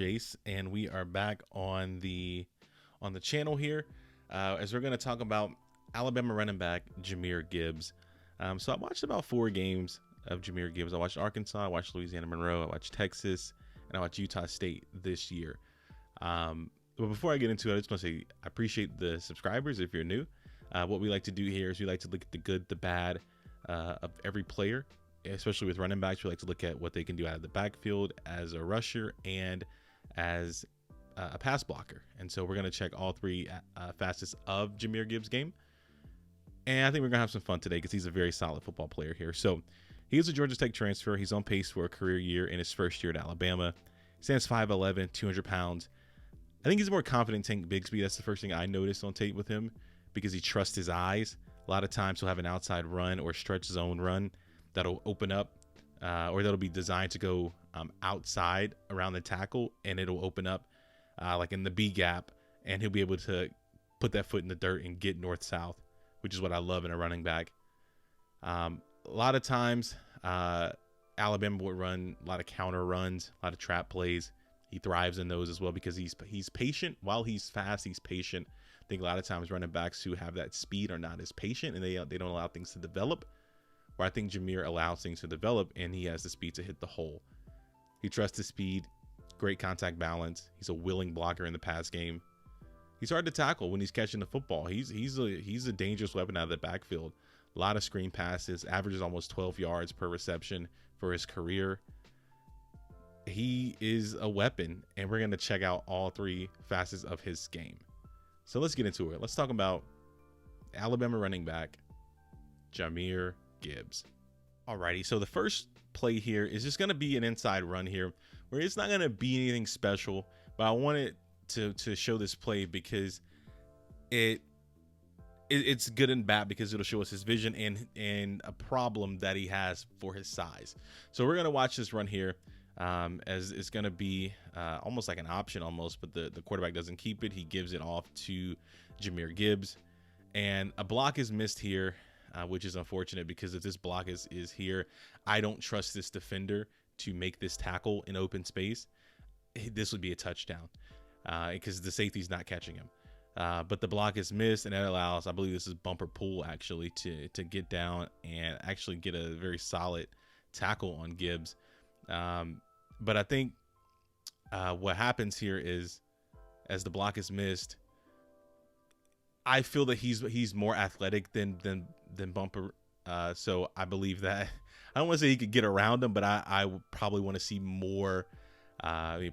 Jace, and we are back on the channel here as we're going to talk about Alabama running back Jahmyr Gibbs. So I watched about 4 games of Jahmyr Gibbs. I watched Arkansas, I watched Louisiana Monroe, I watched Texas, and I watched Utah State this year. But before I get into it, I just want to say I appreciate the subscribers if you're new. What we like to do here is we like to look at the good, the bad of every player, especially with running backs. We like to look at what they can do out of the backfield as a rusher and as a pass blocker. And so we're going to check all 3 facets of Jahmyr Gibbs' game. And I think we're going to have some fun today because he's a very solid football player here. So he is a Georgia Tech transfer. He's on pace for a career year in his first year at Alabama. He stands 5'11", 200 pounds. I think he's a more confident Tank Bigsby. That's the first thing I noticed on tape with him because he trusts his eyes. A lot of times he'll have an outside run or stretch zone run that'll open up or that'll be designed to go outside around the tackle, and it'll open up like in the B gap, and he'll be able to put that foot in the dirt and get north-south, which is what I love in a running back. A lot of times Alabama would run a lot of counter runs, a lot of trap plays. He thrives in those as well because he's patient. While he's fast, he's patient. I think a lot of times running backs who have that speed are not as patient, and they don't allow things to develop. Where I think Jahmyr allows things to develop, and he has the speed to hit the hole. He trusts his speed, great contact balance. He's a willing blocker in the pass game. He's hard to tackle when he's catching the football. He's a dangerous weapon out of the backfield. A lot of screen passes, averages almost 12 yards per reception for his career. He is a weapon, and we're going to check out all 3 facets of his game. So let's get into it. Let's talk about Alabama running back Jahmyr Gibbs. Alrighty, so the first play here is just going to be an inside run here where it's not going to be anything special, but I wanted to show this play because it's good and bad because it'll show us his vision and a problem that he has for his size. So we're going to watch this run here as it's going to be almost like an option almost, but the quarterback doesn't keep it. He gives it off to Jahmyr Gibbs, and a block is missed here, which is unfortunate because if this block is here, I don't trust this defender to make this tackle in open space. This would be a touchdown because the safety's not catching him. But the block is missed, and that allows, I believe this is bumper pull actually, to get down and actually get a very solid tackle on Gibbs. But I think what happens here is as the block is missed, I feel that he's more athletic than Bumper. So I believe that I don't want to say he could get around him, but I would probably want to see more.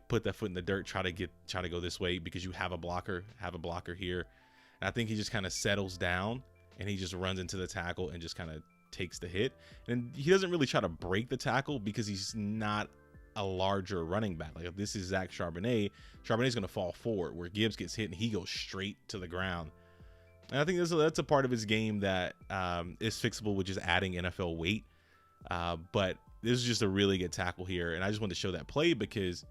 Put that foot in the dirt, try to go this way because you have a blocker here. And I think he just kind of settles down and he just runs into the tackle and just kind of takes the hit. And he doesn't really try to break the tackle because he's not a larger running back. Like if this is Zach Charbonnet, Charbonnet's going to fall forward where Gibbs gets hit and he goes straight to the ground. And I think that's a part of his game that is fixable with just adding NFL weight. But this is just a really good tackle here. And I just wanted to show that play because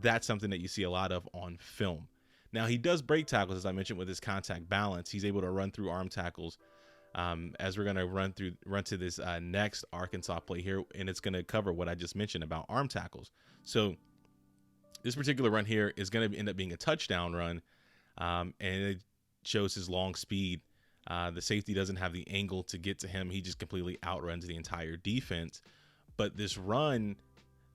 that's something that you see a lot of on film. Now, he does break tackles, as I mentioned, with his contact balance. He's able to run through arm tackles as we're going to run to this next Arkansas play here. And it's going to cover what I just mentioned about arm tackles. So this particular run here is going to end up being a touchdown run. And it shows his long speed. The safety doesn't have the angle to get to him. He just completely outruns the entire defense. But this run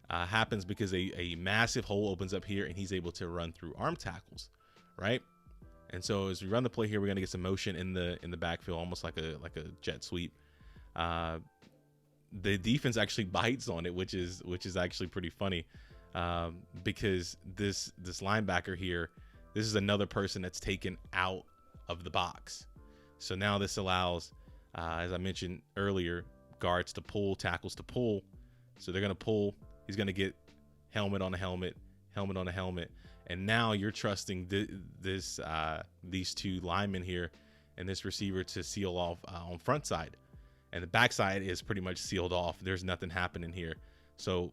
happens because a massive hole opens up here and he's able to run through arm tackles, right? And so as we run the play here, we're going to get some motion in the backfield, almost like a jet sweep. The defense actually bites on it, which is actually pretty funny because this linebacker here, this is another person that's taken out of the box. So now this allows, as I mentioned earlier, guards to pull, tackles to pull. So they're going to pull. He's going to get helmet on a helmet, helmet on a helmet. And now you're trusting these 2 linemen here and this receiver to seal off on front side. And the backside is pretty much sealed off. There's nothing happening here. So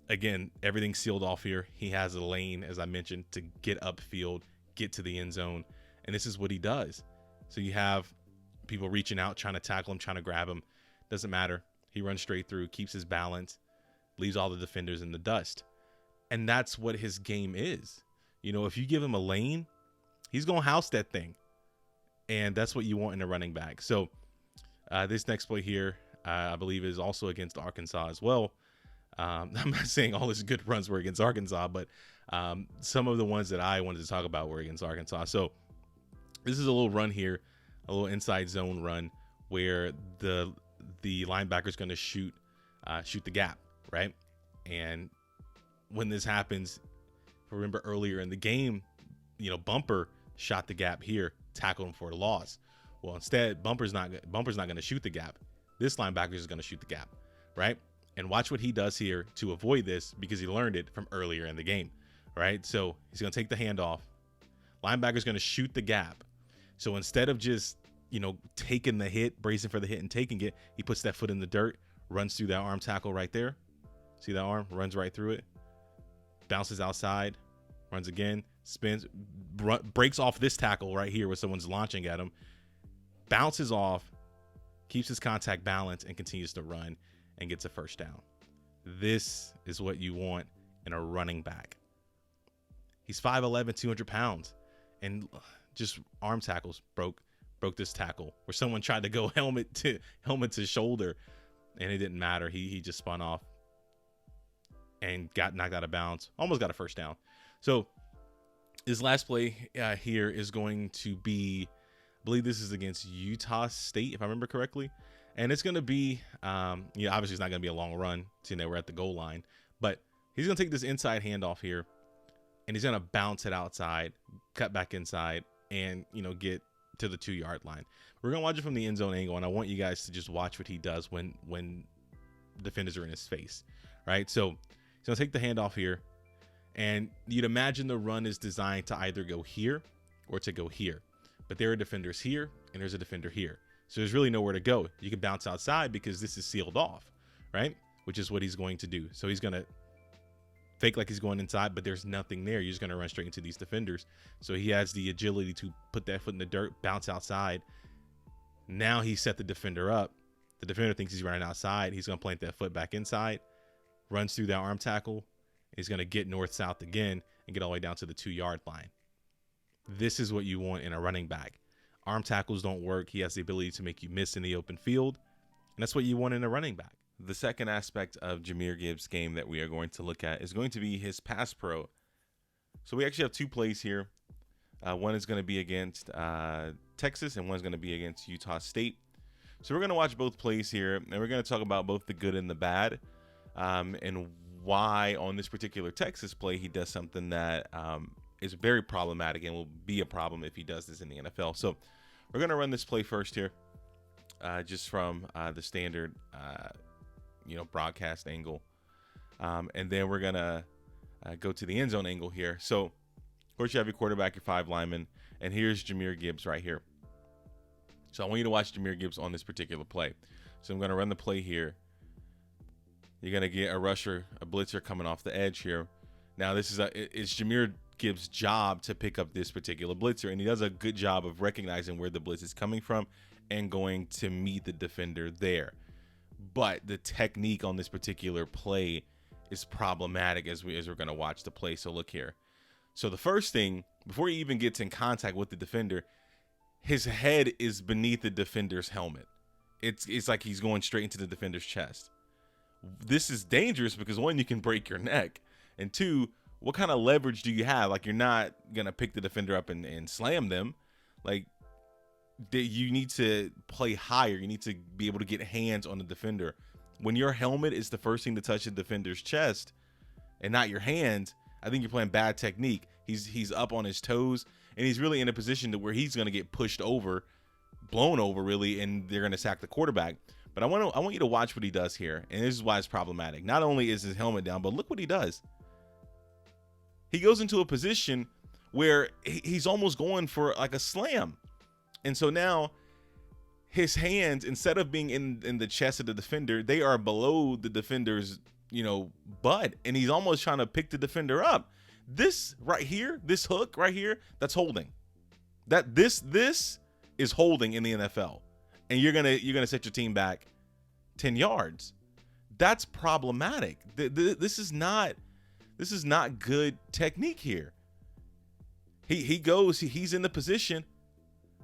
again, everything's sealed off here. He has a lane, as I mentioned, to get upfield, get to the end zone. And this is what he does. So you have people reaching out, trying to tackle him, trying to grab him. Doesn't matter. He runs straight through, keeps his balance, leaves all the defenders in the dust. And that's what his game is. You know, if you give him a lane, he's going to house that thing. And that's what you want in a running back. So this next play here, I believe, is also against Arkansas as well. I'm not saying all his good runs were against Arkansas, but some of the ones that I wanted to talk about were against Arkansas. So this is a little run here, a little inside zone run where the linebacker is going to shoot the gap, right? And when this happens, remember earlier in the game, you know, Bumper shot the gap here, tackled him for a loss. Well, instead, Bumper's not going to shoot the gap. This linebacker is going to shoot the gap, right? And watch what he does here to avoid this, because he learned it from earlier in the game, right? So he's going to take the handoff. Linebacker's going to shoot the gap. So instead of just, you know, taking the hit, bracing for the hit and taking it, he puts that foot in the dirt, runs through that arm tackle right there. See that arm? Runs right through it. Bounces outside, runs again, spins, breaks off this tackle right here where someone's launching at him, bounces off, keeps his contact balance, and continues to run and gets a first down. This is what you want in a running back. He's 5'11", 200 pounds, and just arm tackles broke this tackle where someone tried to go helmet to shoulder, and it didn't matter. He just spun off and got knocked out of bounds, almost got a first down. So his last play here is going to be, I believe this is against Utah State, if I remember correctly. And it's going to be, obviously it's not going to be a long run, seeing that we're at the goal line. But he's going to take this inside handoff here, and he's going to bounce it outside, cut back inside, and, you know, get to the 2-yard line. We're going to watch it from the end zone angle, and I want you guys to just watch what he does when defenders are in his face, right? So he's going to take the handoff here, and you'd imagine the run is designed to either go here or to go here. But there are defenders here, and there's a defender here. So there's really nowhere to go. You can bounce outside because this is sealed off, right? Which is what he's going to do. So he's going to fake like he's going inside, but there's nothing there. You're just going to run straight into these defenders. So he has the agility to put that foot in the dirt, bounce outside. Now he set the defender up. The defender thinks he's running outside. He's going to plant that foot back inside, runs through that arm tackle. He's going to get north-south again and get all the way down to the 2-yard line. This is what you want in a running back. Arm tackles don't work. He has the ability to make you miss in the open field. And that's what you want in a running back. The second aspect of Jahmyr Gibbs' game that we are going to look at is going to be his pass pro. So we actually have 2 plays here. One is going to be against Texas, and one is going to be against Utah State. So we're going to watch both plays here, and we're going to talk about both the good and the bad, and why on this particular Texas play he does something that is very problematic and will be a problem if he does this in the NFL. So we're going to run this play first here, just from the standard, broadcast angle. And then we're going to go to the end zone angle here. So, of course, you have your quarterback, your 5 linemen, and here's Jahmyr Gibbs right here. So I want you to watch Jahmyr Gibbs on this particular play. So I'm going to run the play here. You're going to get a rusher, a blitzer coming off the edge here. Now, it's Jahmyr Gibbs' job to pick up this particular blitzer, and he does a good job of recognizing where the blitz is coming from and going to meet the defender there. But the technique on this particular play is problematic as we're going to watch the play. So look here. So the first thing, before he even gets in contact with the defender, his head is beneath the defender's helmet. It's like he's going straight into the defender's chest. This is dangerous because, 1, you can break your neck, and 2, what kind of leverage do you have? Like, you're not going to pick the defender up and slam them. Like, you need to play higher. You need to be able to get hands on the defender. When your helmet is the first thing to touch the defender's chest and not your hands, I think you're playing bad technique. He's up on his toes, and he's really in a position to where he's going to get pushed over, blown over really, and they're going to sack the quarterback. But I want you to watch what he does here, and this is why it's problematic. Not only is his helmet down, but look what he does. He goes into a position where he's almost going for like a slam. And so now his hands, instead of being in the chest of the defender, they are below the defender's, butt. And he's almost trying to pick the defender up. This right here, this hook right here, that's holding. This is holding in the NFL. And you're gonna set your team back 10 yards. That's problematic. This is not This is not good technique here. He's in the position,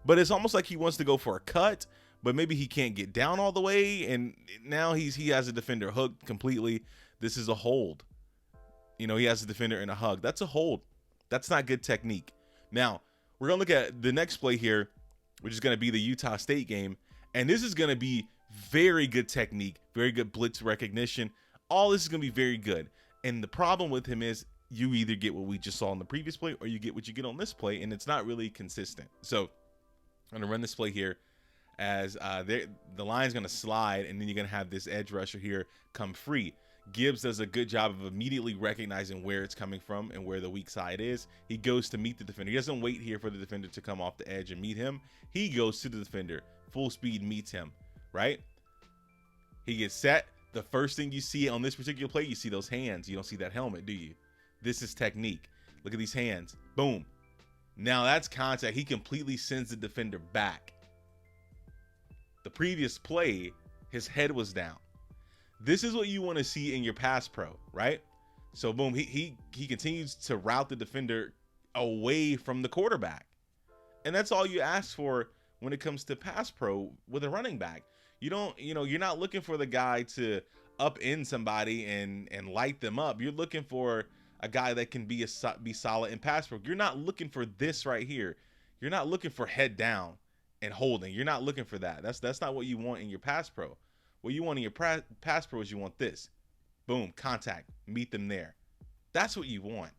but it's almost like he wants to go for a cut, but maybe he can't get down all the way, and now he has a defender hooked completely. This is a hold. You know, he has a defender in a hug. That's a hold. That's not good technique. Now, we're going to look at the next play here, which is going to be the Utah State game, and this is going to be very good technique, very good blitz recognition. All this is going to be very good, and the problem with him is you either get what we just saw in the previous play or you get what you get on this play, and it's not really consistent. So I'm going to run this play here as the line's going to slide, and then you're going to have this edge rusher here come free. Gibbs does a good job of immediately recognizing where it's coming from and where the weak side is. He goes to meet the defender. He doesn't wait here for the defender to come off the edge and meet him. He goes to the defender, full speed meets him, right? He gets set. The first thing you see on this particular play, you see those hands. You don't see that helmet, do you? This is technique. Look at these hands. Boom. Now that's contact. He completely sends the defender back. The previous play, his head was down. This is what you want to see in your pass pro, right? So boom, he continues to route the defender away from the quarterback. And that's all you ask for when it comes to pass pro with a running back. You're not looking for the guy to upend somebody and light them up. You're looking for a guy that can be solid in pass pro. You're not looking for this right here. You're not looking for head down and holding. You're not looking for that. That's not what you want in your pass pro. What you want in your pass pro is you want this. Boom, contact, meet them there. That's what you want.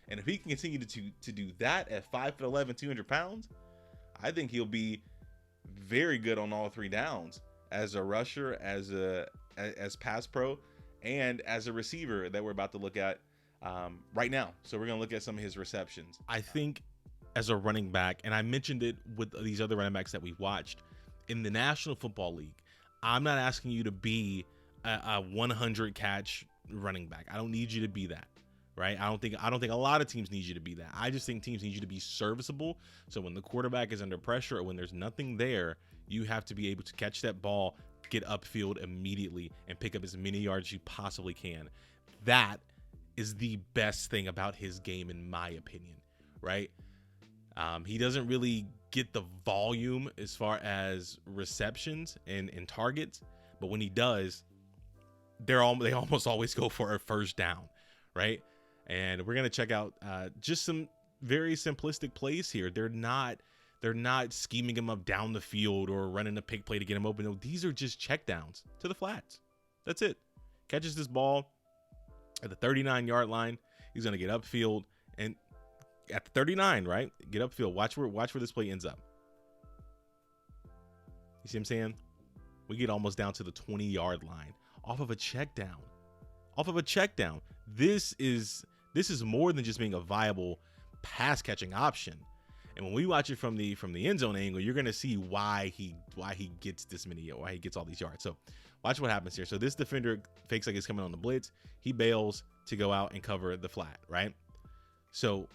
And if he can continue to do that at 5'11", 200 pounds, I think he'll be very good on all three downs as a rusher, as pass pro, and as a receiver that we're about to look at right now. So we're going to look at some of his receptions. I think as a running back, and I mentioned it with these other running backs that we watched in the National Football League, I'm not asking you to be a 100 catch running back. I don't need you to be that, right? I don't think a lot of teams need you to be that. I just think teams need you to be serviceable. So when the quarterback is under pressure or when there's nothing there, you have to be able to catch that ball, get upfield immediately, and pick up as many yards as you possibly can. That is the best thing about his game, in my opinion, right? He doesn't really get the volume as far as receptions and targets, but when he does, they almost always go for a first down, right? And we're gonna check out just some very simplistic plays here. They're not scheming him up down the field or running a pick play to get him open. No, these are just check downs to the flats. That's it. Catches this ball at the 39-yard line. He's gonna get upfield and at the 39, right? Get upfield. Watch where this play ends up. You see what I'm saying? We get almost down to the 20-yard line off of a check down. This is more than just being a viable pass catching option. And when we watch it from the end zone angle, you're gonna see why he gets this many, why he gets all these yards. So watch what happens here. So this defender fakes like he's coming on the blitz. He bails to go out and cover the flat, right? So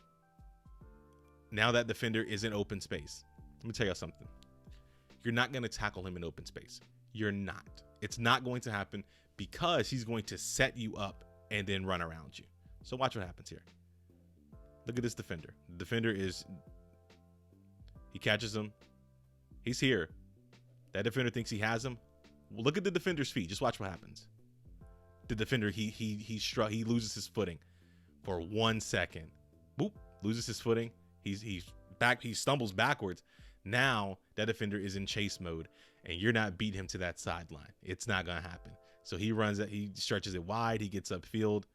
now that defender is in open space. Let me tell you something. You're not going to tackle him in open space. You're not. It's not going to happen because he's going to set you up and then run around you. So watch what happens here. Look at this defender. The defender he catches him. He's here. That defender thinks he has him. Well, look at the defender's feet. Just watch what happens. The defender, he loses his footing for 1 second. Boop, loses his footing. He's back. He stumbles backwards. Now that defender is in chase mode, and you're not beating him to that sideline. It's not gonna happen. So he runs it. He stretches it wide. He gets upfield,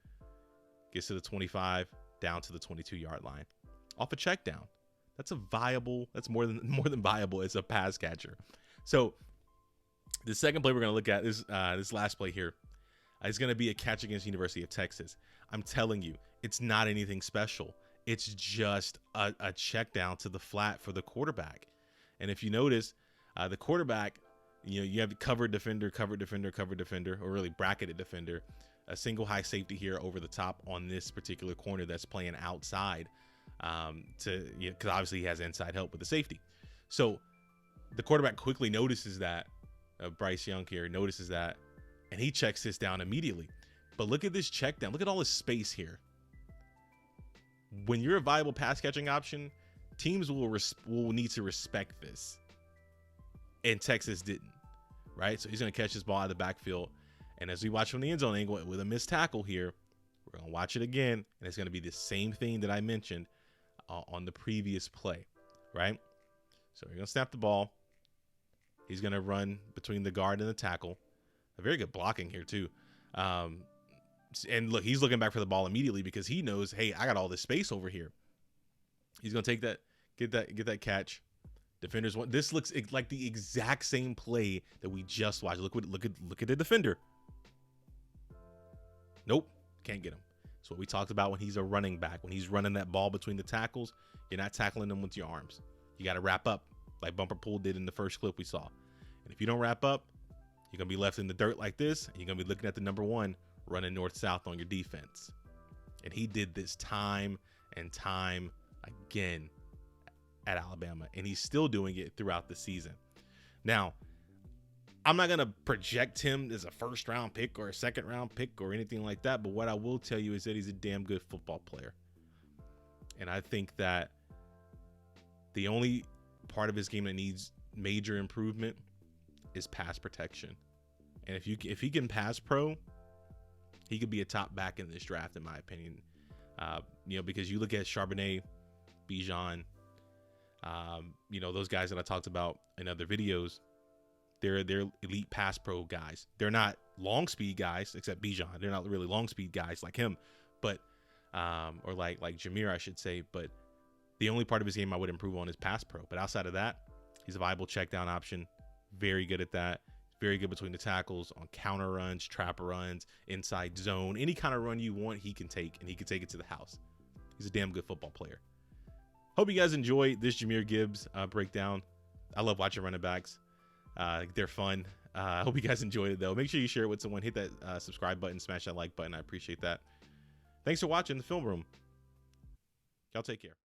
gets to the 25, down to the 22-yard line, off a check down. That's more than viable as a pass catcher. So the second play we're gonna look at is this last play here. It's gonna be a catch against University of Texas. I'm telling you, it's not anything special. It's just a check down to the flat for the quarterback. And if you notice, the quarterback, you have covered defender, or really bracketed defender, a single high safety here over the top on this particular corner that's playing outside, because obviously he has inside help with the safety. So the quarterback quickly notices that, Bryce Young here notices that, and he checks this down immediately. But look at this check down. Look at all this space here. when you're a viable pass catching option, teams will need to respect this. And Texas didn't, right? So he's going to catch this ball out of the backfield. And as we watch from the end zone angle with a missed tackle here, we're going to watch it again. And it's going to be the same thing that I mentioned on the previous play, right? So you're going to snap the ball. He's going to run between the guard and the tackle. A very good blocking here too. And look, he's looking back for the ball immediately because he knows, hey, I got all this space over here. He's going to take that, get that catch. Defenders want this. Looks like the exact same play that we just watched. Look at the defender. Nope, can't get him. It's what we talked about when he's a running back. When he's running that ball between the tackles, you're not tackling them with your arms. You got to wrap up like Bumper Pool did in the first clip we saw. And if you don't wrap up, you're gonna be left in the dirt like this, and you're gonna be looking at the number one running north-south on your defense. And he did this time and time again at Alabama, and he's still doing it throughout the season. Now, I'm not going to project him as a first-round pick or a second-round pick or anything like that, but what I will tell you is that he's a damn good football player. And I think that the only part of his game that needs major improvement is pass protection. And if he can pass pro, he could be a top back in this draft, in my opinion. Because you look at Charbonnet, Bijan, those guys that I talked about in other videos, they're elite pass pro guys. They're not long speed guys, except Bijan. They're not really long speed guys like him, but or like Jahmyr, I should say. But the only part of his game I would improve on is pass pro. But outside of that, he's a viable check down option. Very good at that. Very good between the tackles, on counter runs, trap runs, inside zone. Any kind of run you want, he can take, and he can take it to the house. He's a damn good football player. Hope you guys enjoy this Jahmyr Gibbs breakdown. I love watching running backs. They're fun. I hope you guys enjoyed it, though. Make sure you share it with someone. Hit that subscribe button. Smash that like button. I appreciate that. Thanks for watching The Film Room. Y'all take care.